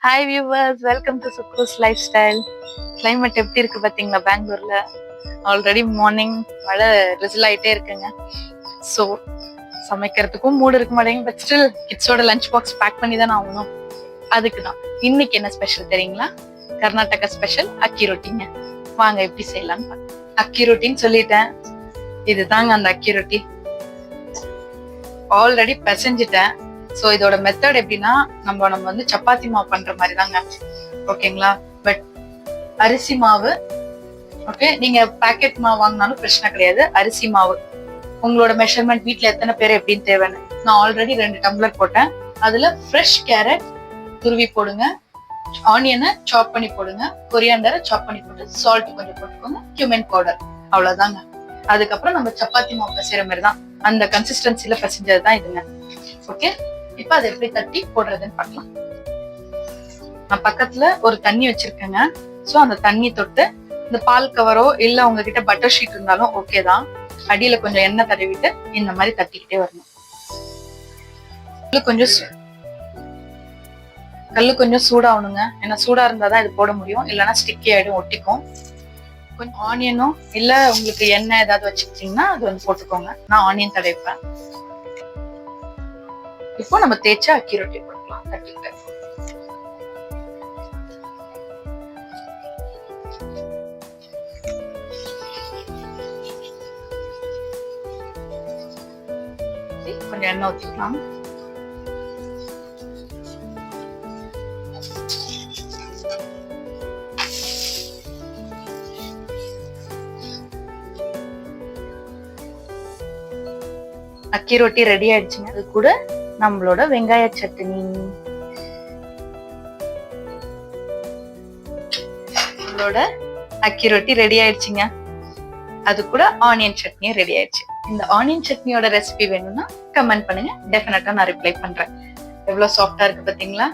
Hi viewers, welcome to சுக்கூஸ் life style. Climate எப்படி இருக்கு பார்த்தீங்களா? பெங்களூர்ல ஆல்ரெடி மார்னிங் மழை ரிசல் ஆகிட்டே இருக்குங்க. ஸோ சமைக்கிறதுக்கும் மூடு இருக்க மாட்டேங்க. பட் ஸ்டில் கிட்ஸோட லஞ்ச் பாக்ஸ் பேக் பண்ணி தான் ஆகணும். அதுக்கு தான் இன்னைக்கு என்ன ஸ்பெஷல் தெரியுங்களா? கர்நாடகா ஸ்பெஷல் அக்கி ரொட்டிங்க. வாங்க எப்படி செய்யலாம்னு பார்க்கலாம். அக்கி ரொட்டின்னு சொல்லிட்டேன். இதுதாங்க அந்த அக்கி ரொட்டி. ஆல்ரெடி பிசைஞ்சிட்டேன். ஸோ இதோட மெத்தட் எப்படின்னா, நம்ம வந்து சப்பாத்தி மாவு பண்ற மாதிரி தாங்க. ஓகேங்களா? பட் அரிசி மாவு, ஓகே, நீங்க பேக்கெட் மாவு வாங்கினாலும் பிரச்சனை கிடையாது. அரிசி மாவு உங்களோட மெஷர்மெண்ட், வீட்டுல எத்தனை பேர் எப்படின்னு தேவைன்னு. நான் ஆல்ரெடி 2 டம்ளர் போட்டேன். அதுல ஃப்ரெஷ் கேரட் துருவி போடுங்க, ஆனியனை சாப் பண்ணி போடுங்க, கொரியாண்டரை சாப் பண்ணி போட்டு சால்ட் கொஞ்சம் போட்டுக்கோங்க, கியூமென் பவுடர், அவ்வளவுதாங்க. அதுக்கப்புறம் நம்ம சப்பாத்தி மாவு பிசைற மாதிரி தான், அந்த கன்சிஸ்டன்சில பிசைஞ்சது தான் இதுங்க. ஓகே, இப்ப அதை எப்படி தட்டி போடுறதுன்னு பார்க்கலாம். நான் பக்கத்துல ஒரு தண்ணி வச்சிருக்கேங்க. சோ அந்த தண்ணி தொட்டு இந்த பால் கவரோ இல்ல உங்ககிட்ட பட்டர் ஷீட் இருந்தாலும் ஓகே தான். அடியில கொஞ்சம் எண்ணெய் தடவிட்டு இந்த மாதிரி தட்டிக்கிட்டே வரணும். கல்லு கொஞ்சம் சூடாகணுங்க. ஏன்னா சூடா இருந்தாதான் இது போட முடியும், இல்லைன்னா ஸ்டிக்கி ஆயிடும், ஒட்டிக்கும். கொஞ்சம் ஆனியனும் இல்ல உங்களுக்கு எண்ணெய் ஏதாவது வச்சுக்கிட்டீங்கன்னா அது வந்து போட்டுக்கோங்க. நான் ஆனியன் தடவிப்பேன். இப்போ நம்ம தேய்ச்ச அக்கி ரொட்டி போட்டுக்கலாம் தட்டிக்கிட்டு. கொஞ்சம் எண்ணெய் ஊற்றிக்கலாம். அக்கி ரொட்டி ரெடி ஆயிடுச்சுங்க. அது கூட நம்மளோட வெங்காய சட்னி, நம்மளோட அக்கி ரொட்டி ரெடி ஆயிடுச்சுங்க. அது கூட ஆனியன் சட்னியும் ரெடி ஆயிடுச்சு. இந்த ஆனியன் சட்னியோட ரெசிபி வேணும்னா கமெண்ட் பண்ணுங்க, டெஃபினட்டா நான் ரிப்ளை பண்றேன். எவ்வளவு சாஃப்டா இருக்கு பாத்தீங்களா?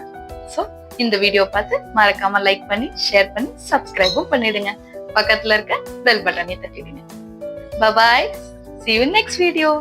சோ இந்த வீடியோ பார்த்து மறக்காம லைக் பண்ணி, ஷேர் பண்ணி, சப்ஸ்கிரைபும் பண்ணிடுங்க. பக்கத்துல இருக்க பெல் பட்டனை தட்டிடுங்க. Bye bye. See you in next video.